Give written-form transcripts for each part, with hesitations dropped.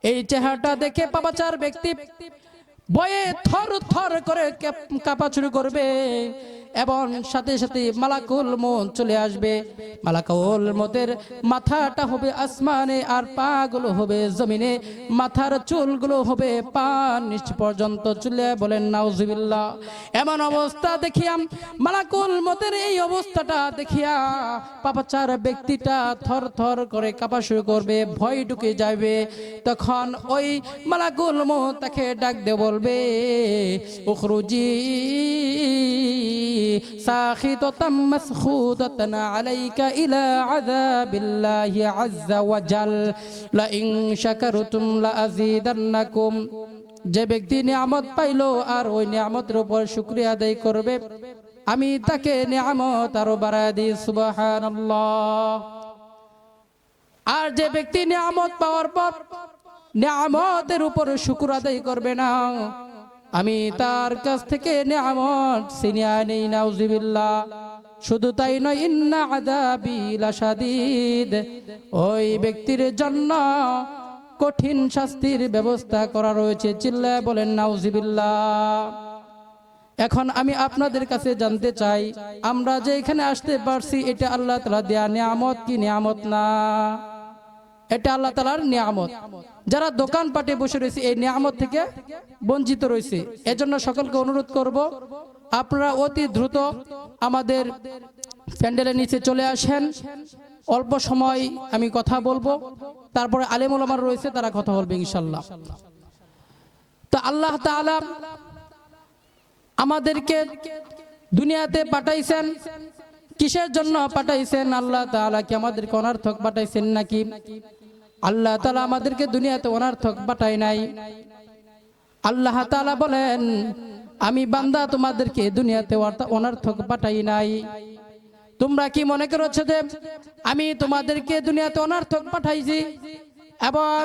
এই চেহারাটা দেখে পাপাচার ব্যক্তি ভয়ে থর থর করে কাঁপা শুরু করবে এবং সাথে সাথে মালাকুল মউত চলে আসবে। মালাকুল মউতের মাথাটা হবে আসমানে আর পা গুলো হবে জমিনে, মাথার চুলগুলো হবে পা নিচ পর্যন্ত চলে। বলেন নাউজুবিল্লাহ। এমন অবস্থা দেখিয়া মালাকুল মউতের এই অবস্থাটা দেখিয়া পাপাচার ব্যক্তিটা থর থর করে কাঁপা শুরু করবে, ভয় ঢুকে যাবে। তখন ওই মালাকুল মউত তাকে ডাক দিয়ে বলবে, উখরুজি সাখিতাতাম মাসখুতাতান আলাইকা ইলা আযাবিল্লাহি আযযা ওয়া জাল লা ইন শাকারতুম লা আযীদান্নাকুম। যে ব্যক্তি নিয়ামত পাইলো আর ওই নিয়ামতের উপর শুকরিয়া আদায় করবে, আমি তাকে নিয়ামত আরো বাড়ায় দিই। সুবহানাল্লাহ। আর যে ব্যক্তি নিয়ামত পাওয়ার পর নিয়ামতের উপর শুকর আদায় করবে না, আমি তার কাছ থেকে নিয়ামত ছিনিয়ে নেই। নাউজুবিল্লাহ। শুধু তাই নয়, ইন্না আযাবি লাশাদীদ, ওই ব্যক্তির জন্য কঠিন শাস্তির ব্যবস্থা করা রয়েছে। চিল্লায় বলেন নাউজুবিল্লাহ। এখন আমি আপনাদের কাছে জানতে চাই, আমরা যে এখানে আসতে পারছি এটা আল্লাহ তাআলা দেয়া নিয়ামত কি নিয়ামত না? এটা আল্লাহ তাআলার নিয়ামত। যারা দোকান পাটে বসে রয়েছে এই নিয়ামত থেকে বঞ্চিত রয়েছে। এজন্য সকলকে অনুরোধ করব, আপনারা অতি দ্রুত আমাদের প্যান্ডেলের নিচে চলে আসেন। অল্প সময় আমি কথা বলবো, তারপরে আলেম ওলামা রয়েছে, তারা কথা বলবে ইনশাআল্লাহ। তো আল্লাহ তাআলা আমাদেরকে দুনিয়াতে পাঠাইছেন, কিসের জন্য পাঠাইছেন? আল্লাহ তাআলা কি আমাদেরকে অনার্থক পাঠাইছেন নাকি? আল্লাহ তাআলা আমাদেরকে দুনিয়াতে অনার্থক পাঠায় নাই। আল্লাহ তাআলা বলেন, আমি বান্দা তোমাদেরকে দুনিয়াতে অনার্থক পাঠাই নাই। তোমরা কি মনে করছো যে আমি তোমাদেরকে দুনিয়াতে অনার্থক পাঠাইছি এবং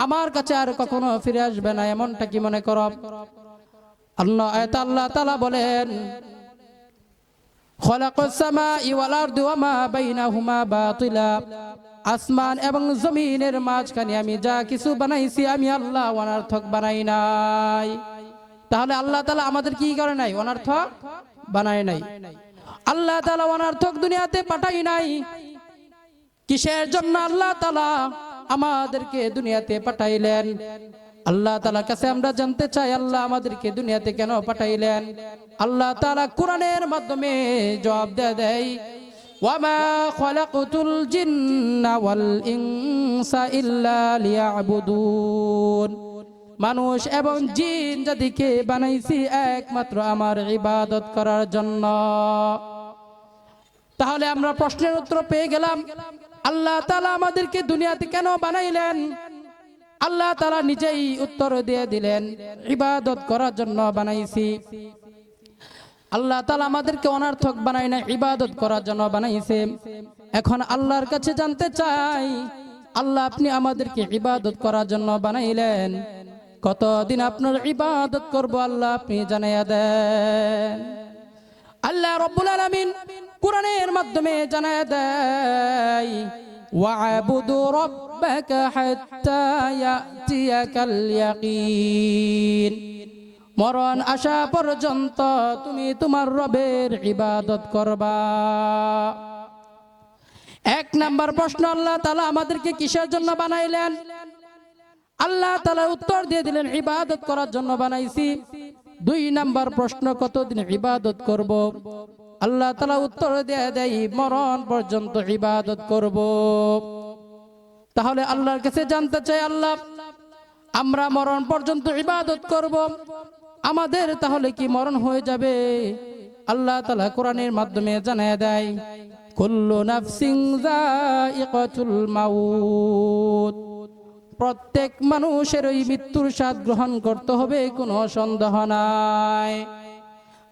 আমার কাছে আর কখনো ফিরে আসবে না, এমনটা কি মনে করো? আল্লাহ তাআলা বলেন, খালাকাস সামাই ওয়াল আরদি ওয়া মা বাইনাহুমা বাতিলা, আসমান এবং জমিনের মাঝখানে আমি যা কিছু বানাইছি আমি আল্লাহ অনার্থক বানাই নাই। তাহলে আল্লাহ তাআলা আমাদের কি করে নাই? অনার্থক বানায় নাই। আল্লাহ তাআলা অনার্থক দুনিয়াতে পাঠাই নাই। কিসের জন্য আল্লাহ তাআলা আমাদেরকে দুনিয়াতে পাঠাইলেন? আল্লাহ তাআলার কাছে আমরা জানতে চাই, আল্লাহ আমাদেরকে দুনিয়াতে কেন পাঠাইলেন? আল্লাহ তাআলা কোরআনের মাধ্যমে জবাব দেয়, ওয়ামা খালাকতুল জিন্না ওয়াল ইনসা ইল্লা লিয়াবুদুন, মানুষ এবং জিন জাতিকে বানাইছি একমাত্র আমার ইবাদত করার জন্য। তাহলে আমরা প্রশ্নের উত্তর পেয়ে গেলাম, আল্লাহ তাআলা আমাদেরকে দুনিয়াতে কেন বানাইলেন? আল্লাহ তাআলা নিজেই উত্তর দিয়ে দিলেন, ইবাদত করার জন্য বানাইছি। আল্লাহ তাআলা আমাদেরকে অনার্থক বানায় না, ইবাদত করার জন্য বানাইছে। এখন আল্লাহর কাছে জানতে চাই, আল্লাহ আপনি আমাদেরকে ইবাদত করার জন্য বানাইলেন, কতদিন আপনার ইবাদত করব আল্লাহ আপনি জানাইয়া দেন। আল্লাহ রাব্বুল আলামিন কোরআনের মাধ্যমে জানাইয়া দেয়, ওয়া'বুদু রাব্বাকা হাত্তা ইয়াতিয়াকাল ইয়াকিন, মরণ আসা পর্যন্ত তুমি তোমার রবের ইবাদত করবা। এক নাম্বার প্রশ্ন, আল্লাহ তাআলা আমাদেরকে কিসের জন্য বানাইলেন? আল্লাহ তাআলা উত্তর দিয়ে দিলেন, ইবাদত করার জন্য বানাইছি। দুই নাম্বার প্রশ্ন, কতদিন ইবাদত করব? আল্লাহ তাআলা উত্তর দিয়ে দেয়, মরণ পর্যন্ত ইবাদত করব। তাহলে আল্লাহর কাছে জানতে চাই, আল্লাহ আমরা মরণ পর্যন্ত ইবাদত করব, আমাদের তাহলে কি মরণ হয়ে যাবে? আল্লাহ তাআলা কোরআনের মাধ্যমে জানায় দেয়, কুল্লু নাফসিন যায়িকাতুল মাউত, প্রত্যেক মানুষের ওই মৃত্যুর স্বাদ গ্রহণ করতে হবে, কোনো সন্দেহ নাই।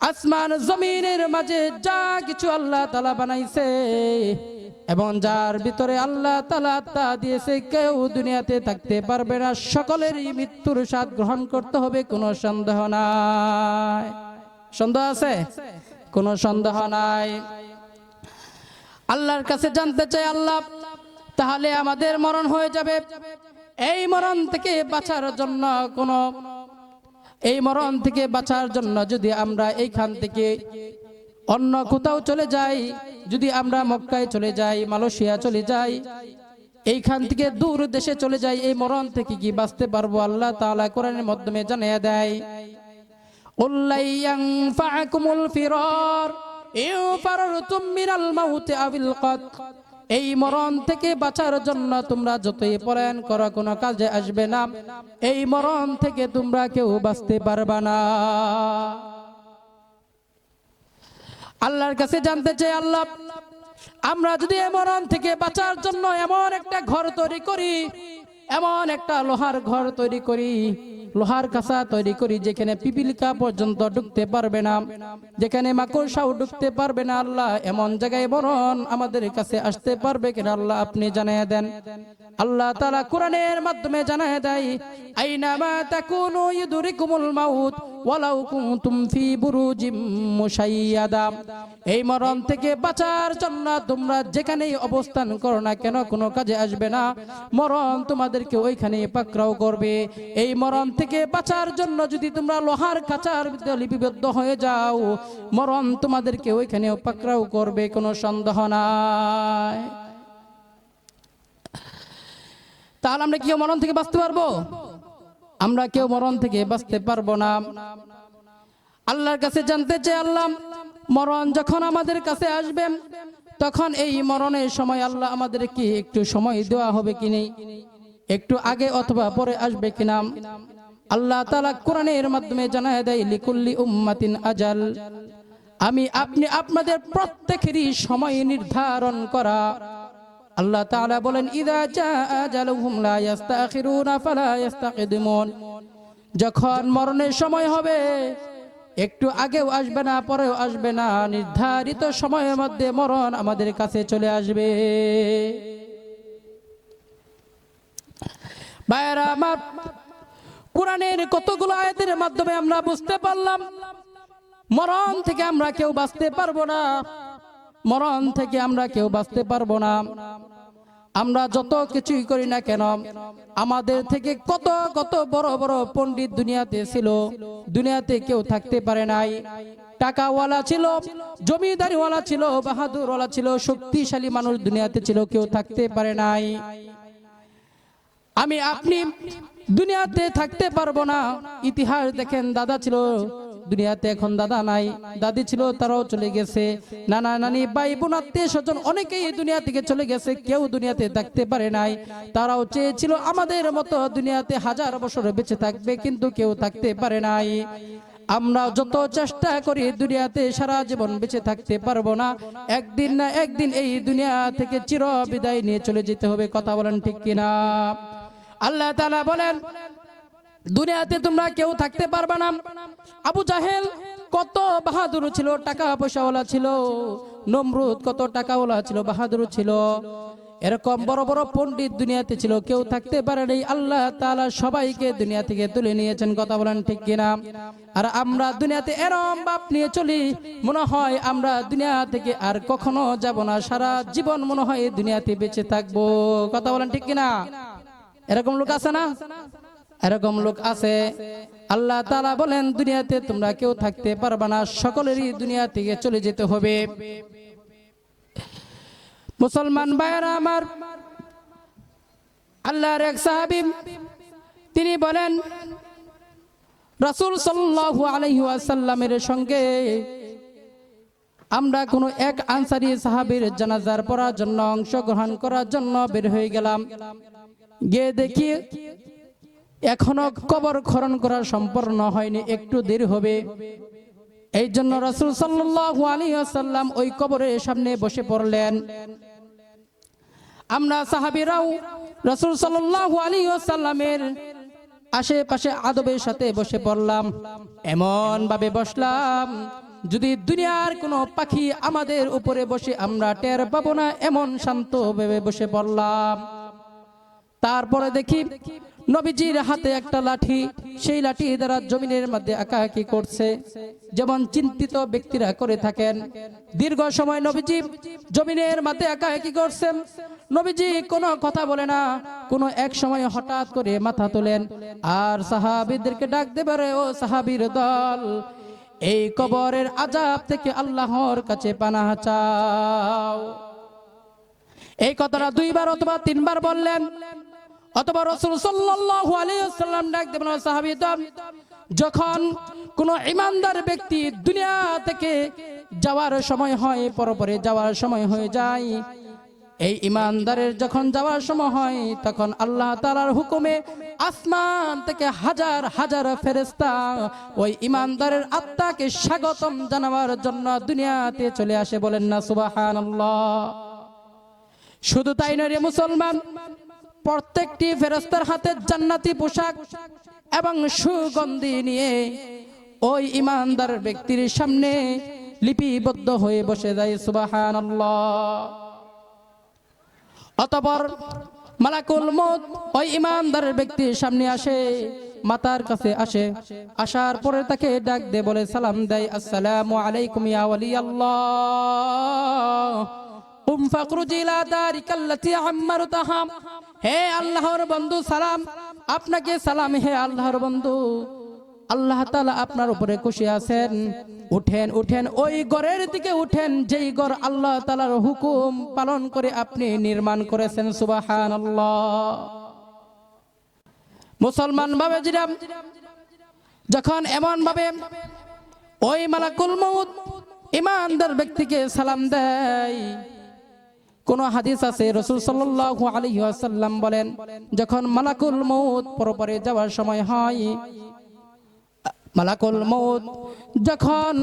আসমান জমিনের মাঝে যা কিছু আল্লাহ তাআলা বানাইছে এবং যার ভিতরে আল্লাহ তাআলা আত্মা দিয়েছে, কেউ দুনিয়াতে থাকতে পারবে না, সকলেরই মৃত্যুর স্বাদ গ্রহণ করতে হবে, কোনো সন্দেহ নাই। সন্দেহ আছে? কোনো সন্দেহ নাই। আল্লাহর কাছে জানতে চাই, আল্লাহ তাহলে আমাদের মরণ হয়ে যাবে, এই মরণ থেকে বাঁচার জন্য যদি আমরা এইখান থেকে অন্য কোথাও চলে যাই, যদি আমরা মক্কায় চলে যাই, মালয়েশিয়া চলে যাই, এইখান থেকে দূর দেশে চলে যাই, এই মরণ থেকে কি বাঁচতে পারবো? আল্লাহ তাআলা কোরআনের মাধ্যমে জানিয়ে দেয়, উল্লাই ইয়ানফাকুমুল ফিরার ইন ফারারতুম মিনাল মাউতি আবিল কতল। এই মরণ থেকে বাঁচার জন্য তোমরা যতই পলায়ন করো কোনো কাজে আসবে না। এই মরণ থেকে তোমরা কেউ বাঁচতে পারবে না। আল্লাহর কাছে জানতে চাই, আল্লাহ আমরা যদি এই মরণ থেকে বাঁচার জন্য এমন একটা ঘর তৈরি করি, এমন একটা লোহার ঘর তৈরি করি, লোহার কাঁচা তৈরি করি, যেখানে পিপিলিকা পর্যন্ত ঢুকতে পারবে না, যেখানে মাকড়সাও ঢুকতে পারবে না, আল্লাহ এমন জায়গায় মরণ আমাদের কাছে আসতে পারবে কিনা আল্লাহ আপনি জানিয়ে দেন। আল্লাহ তাআলা কোরআনের মাধ্যমে জানিয়ে দেয়, আইনামা তাকুনু ইউদরিকুমুল মাউত ওয়ালাউ কুনতুম ফি বুরুজিম মুশাইয়াদা। এই মরণ থেকে বাঁচার জন্য তোমরা যেখানেই অবস্থান করো না কেন কোনো কাজে আসবে না, মরণ তোমাদেরকে ওইখানে পাকড়াও করবে। এই মরণ থেকে বাঁচার জন্য যদি তোমরা লোহার খাঁচার ভিতরে লিপিবদ্ধ হয়ে যাও, মরণ তোমাদেরকে ওইখানে পাকড়াও করবে, কোনো সন্দেহ নাই। তাহলে আমরা কি মরণ থেকে বাঁচতে পারবো? আমরা কেউ মরণ থেকে বাঁচতে পারবো না। আল্লাহর কাছে জানতে চাই, আল্লাহ মরণ যখন আমাদের কাছে আসবে, তখন এই মরণের সময় আল্লাহ আমাদেরকে একটু সময় দেওয়া হবে কি নেই, একটু আগে অথবা পরে আসবে কিনা। আল্লাহ তাআলা কোরআনের মাধ্যমে জানায় দেয়, লিকুল্লি উম্মাতিন আজাল। আমি আপনি আপনাদের প্রত্যেকেরই সময় নির্ধারণ করা। আল্লাহ তাআলা বলেন, ইযা জাআ আজালুহুম লা ইস্তাখিরুনা ফালা ইস্তাকদিমুন। যখন মরণের সময় হবে, একটু আগেও আসবে না, পরেও আসবে না, নির্ধারিত সময়ের মধ্যে মরণ আমাদের কাছে চলে আসবে। ভাইরা আমার, কোরআনের কতগুলো আয়াতের মাধ্যমে আমরা বুঝতে পারলাম মরণ থেকে আমরা কেউ বাঁচতে পারবো না, মরণ থেকে আমরা কেউ বাঁচতে পারবো না। আমরা যত কিছুই করি না কেন, আমাদের থেকে কত কত বড় বড় পণ্ডিত দুনিয়াতে ছিল, দুনিয়াতে কেউ থাকতে পারে নাই। টাকাওয়ালা ছিল, জমিদারিওয়ালা ছিল, বাহাদুরওয়ালা ছিল, শক্তিশালী মানুষ দুনিয়াতে ছিল, কেউ থাকতে পারে নাই। আমি আপনি দুনিয়াতে থাকতে পারবো না। ইতিহাস দেখেন, দাদা ছিল দুনিয়াতে, এখন দাদা নাই, দাদি ছিল তারাও চলে গেছে, নানা নানি ভাই বোন আত্মীয় স্বজন অনেকেই দুনিয়া থেকে চলে গেছে, কেউ দুনিয়াতে থাকতে পারে নাই। তারাও চেয়েছিল আমাদের মতো দুনিয়াতে 1000 বছর বেঁচে থাকবে, কিন্তু কেউ থাকতে পারে নাই। আমরা যত চেষ্টা করি দুনিয়াতে সারা জীবন বেঁচে থাকতে পারবো না, একদিন না একদিন এই দুনিয়া থেকে চির বিদায় নিয়ে চলে যেতে হবে। কথা বলেন ঠিক কিনা? আল্লাহ তাআলা বলেন, দুনিয়াতে তোমরা কেউ থাকতে পারবে না। আবু জাহেল কত বাহাদুর ছিল, টাকা পয়সাওয়ালা ছিল। নমরুদ কত টাকাওয়ালা ছিল, বাহাদুর ছিল। এরকম বড় বড় পণ্ডিত দুনিয়াতে ছিল, কেউ থাকতে পারে নাই। আল্লাহ তাআলা সবাইকে দুনিয়া থেকে তুলে নিয়েছেন। কথা বলেন ঠিক কিনা? আর আমরা দুনিয়াতে এরকম ভাব নিয়ে চলি, মনে হয় আমরা দুনিয়া থেকে আর কখনো যাব না, সারা জীবন মনে হয় এই দুনিয়াতে বেঁচে থাকবো। কথা বলেন ঠিক কিনা? এরকম লোক আছে না? এরকম লোক আছে। আল্লাহ তাআলা বলেন, দুনিয়াতে তোমরা কেউ থাকতে পারবে না, সকলেরই দুনিয়া থেকে চলে যেতে হবে। মুসলমান ভাইরা আমার, আল্লাহর এক সাহাবী তিনি বলেন, রাসূল সাল্লাল্লাহু আলাইহি ওয়াসাল্লামের সঙ্গে আমরা কোনো এক আনসারী সাহাবীর জানাজার পড়ার জন্য, অংশগ্রহণ করার জন্য বের হয়ে গেলাম। গিয়ে দেখি এখনো কবর খনন করা সম্পূর্ণ হয়নি, একটু দেরি হবে। এই জন্য রাসূল সাল্লাল্লাহু আলাইহি ওয়াসাল্লাম ওই কবরের সামনে বসে পড়লেন। আমরা সাহাবীরাও রাসূল সাল্লাল্লাহু আলাইহি ওয়াসাল্লামের আশেপাশে আদবের সাথে বসে পড়লাম। এমন ভাবে বসলাম যদি দুনিয়ার কোনো পাখি আমাদের উপরে বসে আমরা টের পাবো না, এমন শান্ত ভাবে বসে পড়লাম। তারপরে দেখি নবীজির হাতে একটা লাঠি, সেই লাঠি দ্বারা জমিনের মধ্যে আঁকাআঁকি করছে, যেমন চিন্তিত ব্যক্তিরা করে থাকেন। দীর্ঘ সময় নবীজি জমিনের মধ্যে আঁকাআঁকি করছেন। নবীজি কোনো কথা বলে না। কোনো এক সময় হঠাৎ করে মাথা তোলেন আর সাহাবীদেরকে ডাক দেবে, ও সাহাবীর দল, এই কবরের আযাব থেকে আল্লাহর কাছে পানাহ চাও। এই কথাটা 2 বার অথবা 3 বার বললেন। অথবা রাসূল সাল্লাল্লাহু আলাইহি ওয়াসাল্লাম ডাক দেবেন, সাহাবীগণ, যখন কোন ঈমানদার ব্যক্তি দুনিয়া থেকে যাওয়ার সময় হয়, পরপরে যাওয়ার সময় হয়ে যায়, এই ঈমানদারের যখন যাওয়ার সময় হয়, তখন আল্লাহ তাআলার হুকুমে আসমান থেকে হাজার হাজার ফেরেশতা ওই ঈমানদারের আত্মাকে স্বাগতম জানাবার জন্য দুনিয়াতে চলে আসে। বলেন না সুবহানাল্লাহ। শুধু তাই নয় রে মুসলমান, প্রত্যেকটি ফেরেশতার হাতে জান্নাতি পোশাক এবং সুগন্ধি নিয়ে ওই ঈমানদার ব্যক্তির সামনে লিপিবদ্ধ হয়ে বসে যায়। সুবহানাল্লাহ। অতঃপর মালাকুল মউত ওই ঈমানদার ব্যক্তির সামনে আসে, মাতার কাছে আসে। আসার পরে তাকে ডাক দে, বলে, সালাম দেয়, আসসালামু আলাইকুম ইয়া ওয়ালি আল্লাহ, হে আল্লাহর বন্ধু সালাম, আপনাকে সালাম। হে আল্লাহর বন্ধু, আল্লাহ তাআলা আপনার উপরে খুশি আছেন। উঠেন উঠেন, ওই ঘরের দিকে উঠেন যেই ঘর আল্লাহ তাআলার হুকুম পালন করে আপনি নির্মাণ করেছেন। সুবহানাল্লাহ। মুসলমান বাবাজিরা, যখন এমন ভাবে ওই মালাকুল মউত ঈমানদার ব্যক্তিকে সালাম দেয়, কোন হাদিস আছে রাসূল সাল্লাল্লাহু আলাইহি ওয়াসাল্লাম বলেন, যখন মালাকুল মউত পরপরে যাওয়ার সময় হয়, মালাকুল মউত যখন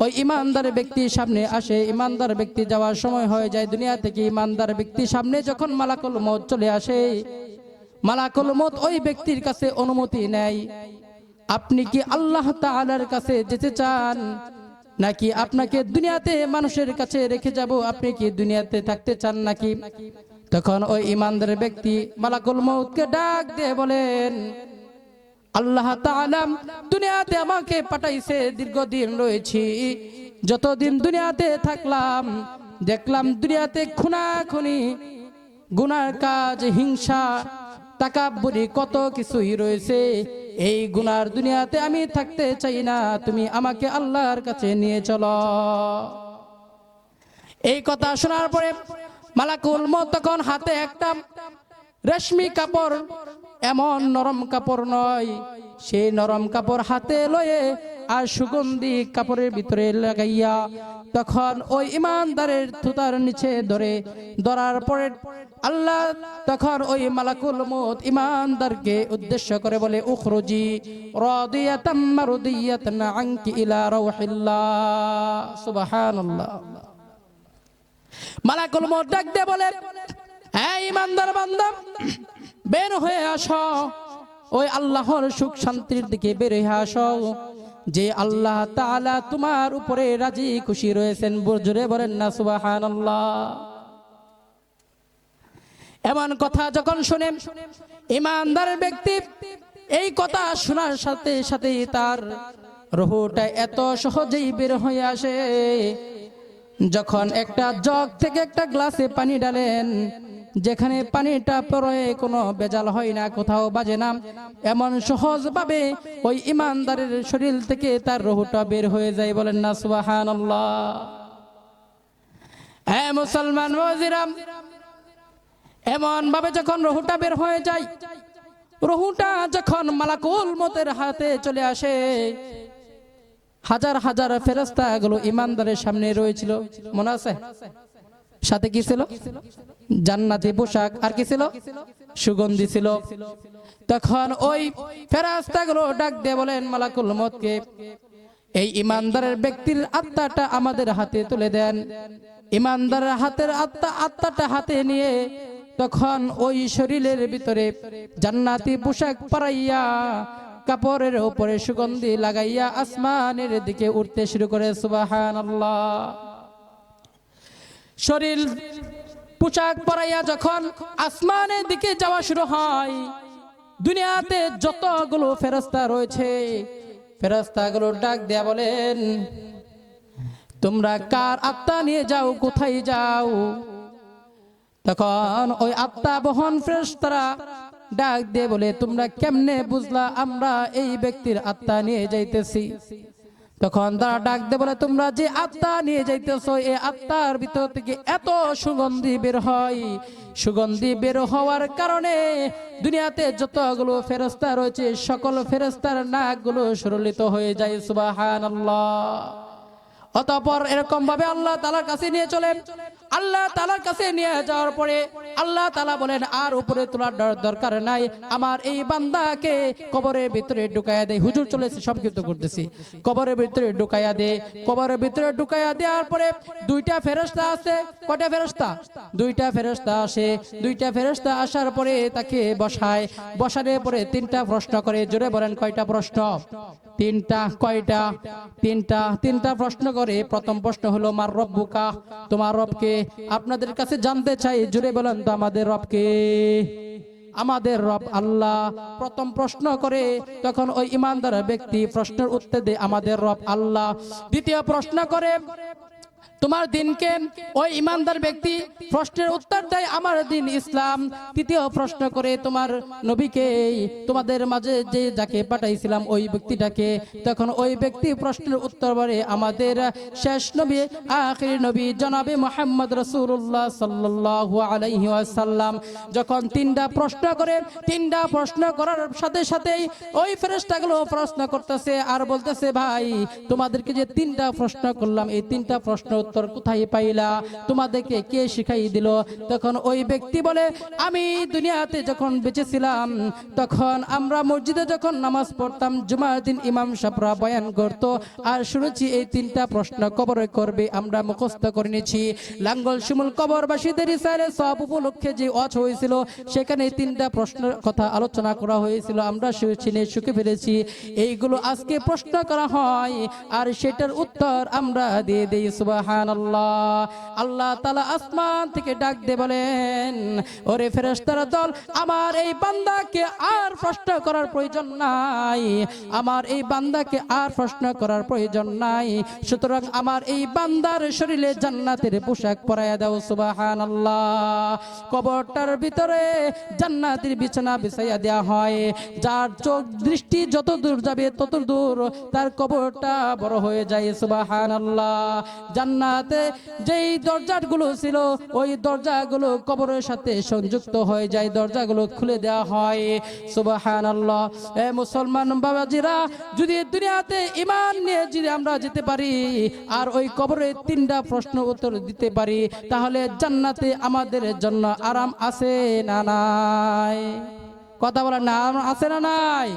ওই ঈমানদার ব্যক্তির সামনে আসে, ঈমানদার ব্যক্তি যাওয়ার সময় হয়ে যায় দুনিয়া থেকে, ঈমানদার ব্যক্তির সামনে যখন মালাকুল মউত চলে আসে, মালাকুল মউত ওই ব্যক্তির কাছে অনুমতি নেয়। আপনি কি আল্লাহ তাআলার কাছে যেতে চান, নাকি আপনাকে দুনিয়াতে মানুষের কাছে রেখে যাব? আপনি কি দুনিয়াতে থাকতে চান নাকি? তখন ওই ঈমানদার ব্যক্তি মালাকুল মউতকে ডাক দিয়ে বলেন, আল্লাহ তাআলা দুনিয়াতে আমাকে পাঠাইছে, দীর্ঘদিন রয়েছি, যতদিন দুনিয়াতে থাকলাম দেখলাম দুনিয়াতে খুনাখুনি, গুনার কাজ, হিংসা, তাকাব্বুরি কত কিছুই রয়েছে। এই গুনার দুনিয়াতে আমি থাকতে চাই না, তুমি আমাকে আল্লাহর কাছে নিয়ে চলো। এই কথা শোনার পরে মালাকুল মউত তখন হাতে একটা রেশমি কাপড়, এমন নরম কাপড় নয়, সেই নরম কাপড় হাতে লয়ে আর সুগন্ধি কাপড়ের ভিতরে লাগাইয়া তখন ওই ঈমানদারের থুতার নিচে ধরার পরে আল্লাহ তখন ওই মালাকুল মউত ঈমানদারকে উদ্দেশ্য করে বলে, উখরুজি রাদিয়াতাম মারদিয়াতান আনকি ইলা রাউহিল্লাহ। সুবহানাল্লাহ। মালাকুল মউত ডাক দিয়ে বলে, হে ঈমানদার বান্দা, বের হয়ে আসো, ওই আল্লাহর সুখ শান্তির দিকে বের হয়ে আসো, যে আল্লাহ তাআলা তোমার উপরে রাজি খুশি রয়েছেন। জোরে বলেন না সুবহানাল্লাহ। এমন কথা যখন শুনে ঈমানদার ব্যক্তি, এই কথা শোনার সাথে সাথে তার রূহটা এত সহজেই বের হয়ে আসে, যখন একটা জগ থেকে একটা গ্লাসে পানি ডালেন, যেখানে পানিটা পড়ে কোনো বেজাল হয় না, কোথাও বাজে না, এমন সহজ ভাবে ওই ঈমানদারের শরীর থেকে তার রূহটা বের হয়ে যায়। বলেন না সুবহানাল্লাহ। হে মুসলমান বাবাজিরা, এমন ভাবে যখন রূহটা বের হয়ে যায়, রূহটা যখন মালাকুল মউতের হাতে চলে আসে, হাজার হাজার ফেরেশতা গুলো ঈমানদারের সামনে রয়েছিল, মনে আছে? সাথে কি ছিল? জান্নাতি পোশাক, আর কি ছিল? সুগন্ধি ছিল। তখন ওই ফেরেশতাগুলো ডাক দিয়ে বলেন মালাকুল মউতকে, এই ঈমানদারের ব্যক্তির আত্মাটা আমাদের হাতে তুলে দেন। ঈমানদারের হাতের আত্মাটা হাতে নিয়ে তখন ওই শরীরের ভিতরে জান্নাতি পোশাক পরাইয়া কাপড়ের উপরে সুগন্ধি লাগাইয়া আসমানের দিকে উঠতে শুরু করে। সুবহানাল্লাহ। শরীর পোশাক পরাইয়া যখন আসমানের দিকে যাওয়া শুরু হয়, দুনিয়াতে যতগুলো ফেরেশতা রয়েছে ফেরেশতাগুলো ডাক দেয়া বলেন, তোমরা কার আত্মা নিয়ে যাও, কোথায় যাও? তখন ওই আত্মা বহন ফেরেশতারা ডাক দিয়ে বলে, তোমরা কেমনে বুঝলা আমরা এই ব্যক্তির আত্মা নিয়ে যাইতেছি? তখন তারা ডাক দিয়ে বলে, তোমরা যে আত্মা নিয়ে যাইতেছো এই আত্মার ভিতর থেকে এত সুগন্ধি বের হয়, সুগন্ধি বের হওয়ার কারণে দুনিয়াতে যতগুলো ফেরেশতা রয়েছে সকল ফেরেশতার নাকগুলো সুরলিত হয়ে যায়। সুবহানাল্লাহ। অতঃপর এরকম ভাবে আল্লাহ তাআলার কাছে নিয়ে চলেন। আল্লাহ তাআলার কাছে নিয়ে যাওয়ার পরে আল্লাহ তাআলা বলেন, আর উপরে তোলার দরকার নাই, আমার এই বান্দাকে কবরের ভিতরে ঢুকাইয়া দেয়। হুজুর চলেছে সংক্ষিপ্ত করতেছি। কবরের ভিতরে ঢুকাইয়া দে। কবরের ভিতরে ঢুকাইয়া দেওয়ার পরে দুইটা ফেরেশতা আছে। কয়টা ফেরেশতা? দুইটা ফেরেশতা আসে। দুইটা ফেরেশতা আসার পরে তাকে বসায়। বসানোর পরে তিনটা প্রশ্ন করে। জোরে বলেন, কয়টা প্রশ্ন? তিনটা। কয়টা? তিনটা। তিনটা প্রশ্ন করে। প্রথম প্রশ্ন হলো, মার রব্বুকা, তোমার রবকে? আপনাদের কাছে জানতে চাই, জোরে বলেন তো আমাদের রবকে? আমাদের রব আল্লাহ। প্রথম প্রশ্ন করে তখন ওই ইমানদার ব্যক্তি প্রশ্নের উত্তর দেয়, আমাদের রব আল্লাহ। দ্বিতীয় প্রশ্ন করে, তোমার দিনকে? ওই ইমানদার ব্যক্তি প্রশ্নের উত্তর দেয়, আমার দিন ইসলাম। তৃতীয় প্রশ্ন করে, তোমার নবীকে? তোমাদের মাঝে যে যাকে পাঠাইছিলাম ওই ব্যক্তিটাকে? তখন ওই ব্যক্তি প্রশ্নের উত্তর বলে, আমাদের শেষ নবী, আখির নবী জনাবে মুহাম্মদ রাসূলুল্লাহ সাল্লাল্লাহু আলাইহি ওয়াসাল্লাম। যখন তিনটা প্রশ্ন করে, তিনটা প্রশ্ন করার সাথে সাথেই ওই ফেরেশতাগুলো প্রশ্ন করতেছে আর বলতেছে, ভাই তোমাদেরকে যে তিনটা প্রশ্ন করলাম এই তিনটা প্রশ্ন উত্তর কোথায় পাইলা? তোমাদেরকে কে শিখাই দিল? তখন ওই ব্যক্তি বলে, আমি দুনিয়াতে যখন বেঁচে ছিলাম তখন আমরা মসজিদে যখন নামাজ পড়তাম জুমার দিন ইমাম সাহেবরা বয়ান করত আর শুনেছি এই তিনটা প্রশ্ন কবরে করবে, আমরা মুখস্থ করে নিয়েছি। লাঙ্গল শিমুল কবরবাসীদের ইসারে সব উপলক্ষে যে ওয়াজ হয়েছিল সেখানে তিনটা প্রশ্নের কথা আলোচনা করা হয়েছিল, আমরা শুনে শুকে ফেলেছি। এইগুলো আজকে প্রশ্ন করা হয় আর সেটার উত্তর আমরা দিয়ে দিই। সুবহানাল্লাহ। আল্লাহ তাআলা আসমান থেকে ডাক দিয়ে বলেন, ওরে ফেরেশতার দল, আমার এই বান্দাকে আর প্রশ্ন করার প্রয়োজন নাই, আমার এই বান্দাকে আর প্রশ্ন করার প্রয়োজন নাই। সুতরাং আমার এই বান্দার শরীরে জান্নাতের পোশাক পরাইয়া দাও। সুবহানাল্লাহ। কবরটার ভিতরে জান্নাতের বিছানা বিছাইয়া দেওয়া হয়। যার চোখ দৃষ্টি যত দূর যাবে তত দূর তার কবরটা বড় হয়ে যায়। সুবহানাল্লাহ। জান্নাতে যেই দরজাগুলো ছিল ওই দরজাগুলো কবরের সাথে সংযুক্ত হয়ে যায়, দরজাগুলো খুলে দেওয়া হয়। সুবহানাল্লাহ। এ মুসলমান বাবাজিরা, যদি দুনিয়াতে ঈমান নিয়ে যদি আমরা যেতে পারি আর ওই কবরে তিনটা প্রশ্ন উত্তর দিতে পারি তাহলে জান্নাতে আমাদের জন্য আরাম আছে না নাই? কথা বলেন না, আরাম আছে না নাই?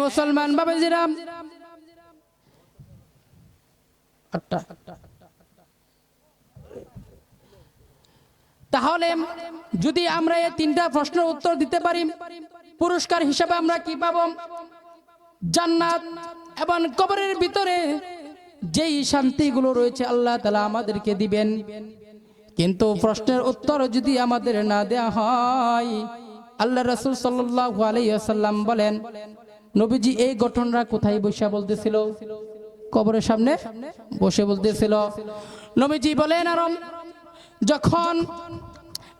মুসলমান বাবাজিরা, তাহলে যদি আমরা এই তিনটা প্রশ্নের উত্তর দিতে পারি পুরস্কার হিসেবে আমরা কি পাবো? জান্নাত এবং কবরের ভিতরে যেই শান্তিগুলো রয়েছে আল্লাহ তাআলা আমাদেরকে দিবেন। কিন্তু প্রশ্নের উত্তর যদি আমাদের না দেয়া হয়, আল্লাহ রাসূল সাল্লাল্লাহু আলাইহি ওয়াসাল্লাম বলেন, নবীজি এই ঘটনাটা কোথায় বসে বলতেছিল? কবরের সামনে বসে বলতেছিল। নবীজি বলেন, আরম যখন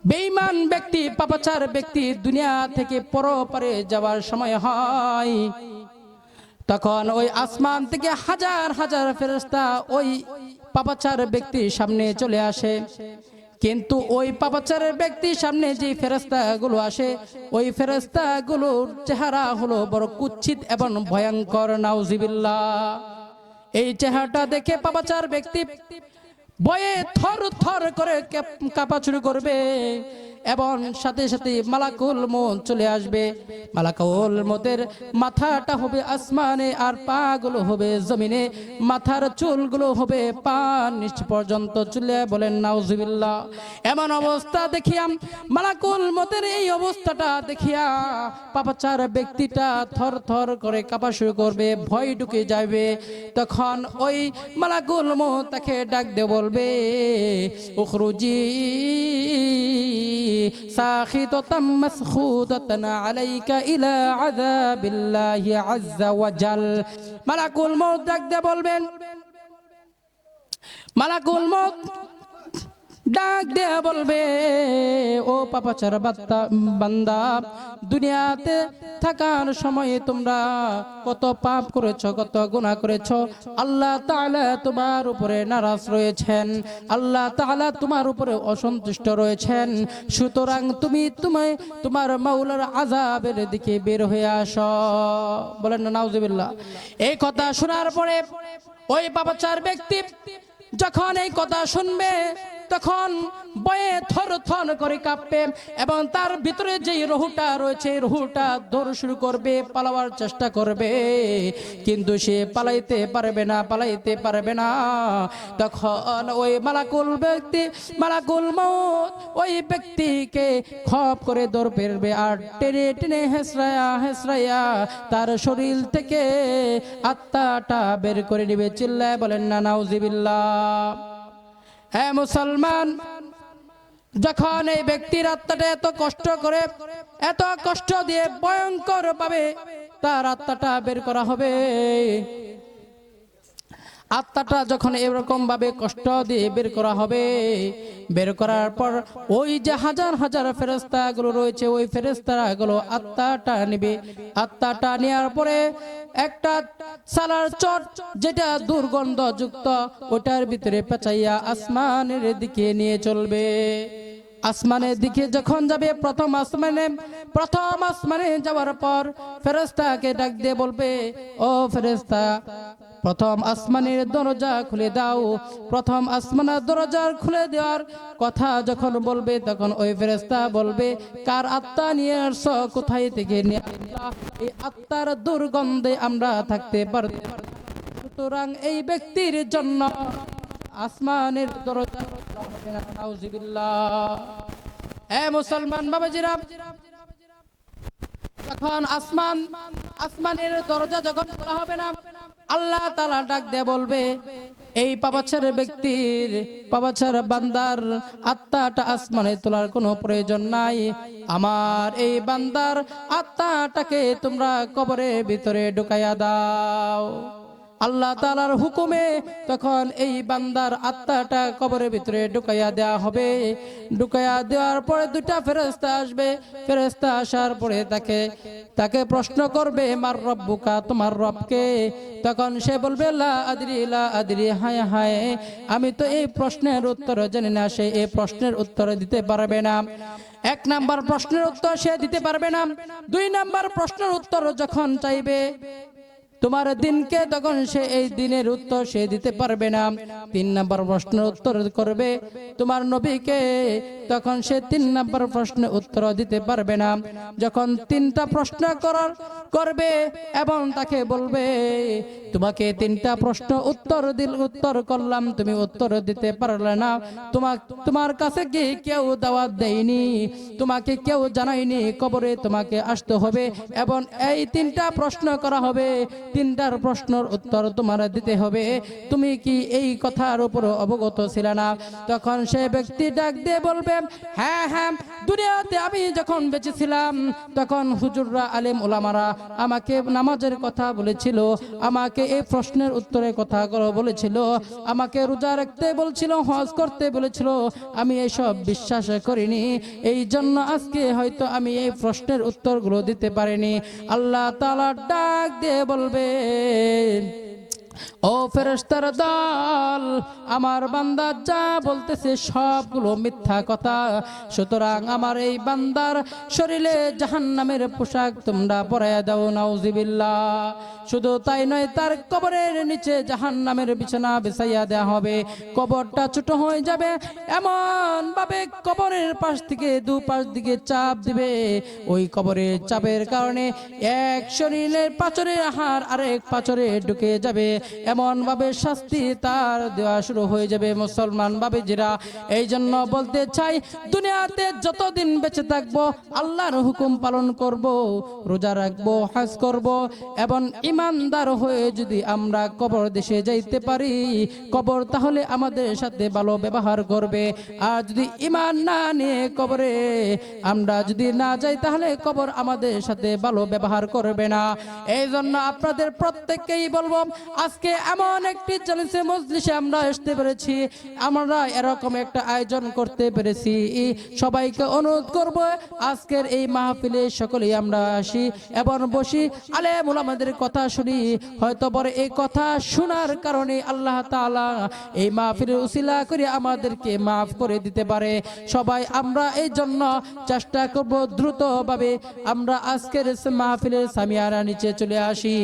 বেঈমান ব্যক্তি, পাপাচার ব্যক্তি দুনিয়া থেকে পরপারে যাওয়ার সময় হয় তখন ওই আসমান থেকে হাজার হাজার ফেরেশতা ওই পাপাচার ব্যক্তির সামনে চলে আসে। কিন্তু ওই পাপাচারের ব্যক্তির সামনে যে ফেরেশতাগুলো আসে ওই ফেরেশতাগুলোর চেহারা হলো বড় কুৎসিত এবং ভয়ঙ্কর। নাউজুবিল্লাহ। এই চেহারাটা দেখে পাপাচার ব্যক্তি ভয়ে থর থর করে কাঁপা শুরু করবে। এবং সাথে সাথে মালাকুল মউত চলে আসবে। মালাকুল মউতের মাথাটা হবে আসমানে আর পা গুলো হবে জমিনে, মাথার চুলগুলো হবে পা নিচ পর্যন্ত চলে। বলেন নাউজুবিল্লাহ। এমন অবস্থা দেখিয়া মালাকুল মউতের এই অবস্থাটা দেখিয়া পাপাচার ব্যক্তিটা থর থর করে কাঁপা শুরু করবে, ভয় ঢুকে যাবে। তখন ওই মালাকুল মউত তাকে ডাক দিয়ে বলবে, উখরুজি সাখিতাতাম মাসখুদাতান আলাইকা ইলা আযাবিল্লাহি আযযা ওয়া জাল। মালাকুল মউত ডাক দিয়ে বলবেন, মালাকুল মউত ডাক দেয়া বলবে, ও পাপাচার বান্দা, দুনিয়াতে থাকার সময়ে তোমরা কত পাপ করেছো, কত গুনাহ করেছো। আল্লাহ তাআলা তোমার উপরে নারাজ রয়েছেন, আল্লাহ তাআলা তোমার উপরে অসন্তুষ্ট রয়েছেন। সুতরাং তুমি তোমার মাওলার আযাবের দিকে বের হয়ে আসো। বলেন না নাউজুবিল্লাহ। এই কথা শোনার পরে ওই পাপাচার ব্যক্তি যখন এই কথা শুনবে তখন ভয়ে থর থর করে কাঁপবে এবং তার ভিতরে যে রুহটা রয়েছে রুহটা দৌড় শুরু করবে, পালাবার চেষ্টা করবে, কিন্তু সে পালাইতে পারবে না। তখন ওই মালাকুল মউত ওই ব্যক্তিকে খপ করে দৌড় পেরবে আর টেনে টেনে হেসরাইয়া তার শরীর থেকে আত্মাটা বের করে নেবে। চিল্লায় বলেন না নাউজুবিল্লাহ। হ্যাঁ মুসলমান, যখন এই ব্যক্তির আত্মাটা এত কষ্ট দিয়ে ভয়ঙ্কর ভাবে তার আত্মাটা বের করা হবে, আত্মাটা যখন এরকম ভাবে কষ্ট দিয়ে বের করা হবে, বের করার পর ওই যে হাজার হাজার ফেরেশতা গুলো রয়েছে ওই ফেরেশতারা গুলো আত্মাটা নেবে। আত্মাটা নেওয়ার পরে একটা সালার চট যেটা দুর্গন্ধযুক্ত ওটার ভিতরে পেঁচাইয়া আসমানের দিকে নিয়ে চলবে। আসমানের দিকে যখন যাবে প্রথম আসমানে যাওয়ার পর ফেরেশতাকে ডাক দিয়ে বলবে, ও ফেরেশতা, প্রথম আসমানের দরজা খুলে দাও। প্রথম আসমানের দরজা খুলে দেওয়ার কথা যখন বলবে তখন ওই ফেরেশতা বলবে, কার আত্মা নিয়ে আসছো, কোথায় থেকে নিয়ে আসলা? এই আত্মার দুর্গন্ধে আমরা থাকতে পারি, সুতরাং এই ব্যক্তির জন্য আসমানের দরজা হবে না। নাউজুবিল্লাহ। হ্যাঁ মুসলমান বাবাজিরা, যখন আসমানের দরজা যখন খোলা হবে না, আল্লাহ তাআলা ডাক দিয়ে বলবে, এই পাপাচার বান্দার আত্মাটা আসমানে তোলার কোনো প্রয়োজন নাই। আমার এই বান্দার আত্মাটাকে তোমরা কবরের ভিতরে ঢুকাইয়া দাও। আল্লাহ তাআলার হুকুমে তখন এই বান্দার আত্মাটা কবরের ভিতরে ঢুকাইয়া দেওয়া হবে। ঢুকাইয়া দেওয়ার পরে দুইটা ফেরেশতা আসবে। ফেরেশতা আসার পরে তাকে প্রশ্ন করবে, মার রব্বুকা, তোমার রবকে? তখন সে বলবে, লা আদরি, হায় হায়, আমি তো এই প্রশ্নের উত্তর জানি না। সে এই প্রশ্নের উত্তর দিতে পারবে না। এক নাম্বার প্রশ্নের উত্তর সে দিতে পারবে না। দুই নাম্বার প্রশ্নের উত্তর যখন চাইবে তোমার দিনকে, তখন সে এই দিনের উত্তর সে দিতে পারবে না। তিন নাম্বার প্রশ্নের উত্তর করবে তোমার নবীকে, তখন সে তিন নাম্বার প্রশ্নের উত্তর দিতে পারবে না। যখন তিনটা প্রশ্ন করবে এবং তাকে বলবে, তোমাকে তিনটা প্রশ্ন উত্তর করলাম, তুমি উত্তর দিতে পারলে না, তোমার কাছে কি কেউ দাওয়াত দেয়নি, তোমাকে কেউ জানায়নি কবরে তোমাকে আসতে হবে এবং এই তিনটা প্রশ্ন করা হবে, তিনটার প্রশ্নের উত্তর তোমার দিতে হবে, তুমি কি এই কথার উপর অবগত ছিল না? তখন সে ব্যক্তি ডাক দিয়ে বলবে, হ্যাঁ হ্যাঁ, দুনিয়াতে আমি যখন বেঁচে ছিলাম তখন হুজুররা, আলেম ওলামারা আমাকে নামাজের কথা বলেছিল, আমাকে এই প্রশ্নের উত্তরের কথা বলেছিল, আমাকে রোজা রাখতে বলছিল, হজ করতে বলেছিল, আমি এইসব বিশ্বাস করিনি, এই জন্য আজকে হয়তো আমি এই প্রশ্নের উত্তরগুলো দিতে পারিনি। আল্লাহ তাআলা ডাক দিয়ে বলবে, ও ফেরেশতার দল, আমার বান্দা যা বলতেছে সবগুলো মিথ্যা কথা, সুতরাং আমার এই বান্দার শরীরে জাহান্নামের পোশাক তোমরা পরাইয়া দাও, নাউযুবিল্লাহ। শুধু তাই নয়, তার কবরের নিচে জাহান্নামের বিছানা বিছাইয়া দেওয়া হবে, কবরটা ছোট হয়ে যাবে, এমন ভাবে কবরের পাশ থেকে দুপাশ দিকে চাপ দিবে, ওই কবরের চাপের কারণে এক শরীরের পাঁচরের হাড় আরেক পাঁচরে ঢুকে যাবে, এমন ভাবে শাস্তি তার দেওয়া শুরু হয়ে যাবে। মুসলমান বাবাজিরা, এই জন্য বলতে চাই, দুনিয়াতে যতদিন বেঁচে থাকবো আল্লাহর হুকুম পালন করব, রোজা রাখবো, হজ করব, এবং ইমানদার হয়ে যদি আমরা কবর দেশে যাইতে পারি, কবর তাহলে আমাদের সাথে ভালো ব্যবহার করবে। আর যদি ইমান না নিয়ে কবরে আমরা যদি না যাই, তাহলে কবর আমাদের সাথে ভালো ব্যবহার করবে না। এই জন্য আপনাদের প্রত্যেককেই বলবো, আজকে এমন একটি জলসে মজলিসে আমরা আসতে পেরেছি, আমরা এরকম একটা আয়োজন করতে পেরেছি, সবাইকে অনুরোধ করব আজকের এই মাহফিলে সকলেই আমরা আসি এবং বসি, আলেম ওলামাদের কথা শুনি। হয়তো পরে এই কথা শোনার কারণে আল্লাহ তাআলা এই মাহফিলের উসিলা করে আমাদেরকে মাফ করে দিতে পারে। সবাই আমরা এই জন্য চেষ্টা করব দ্রুতভাবে আমরা আজকের মাহফিলের সামিয়ারা নিচে চলে আসি।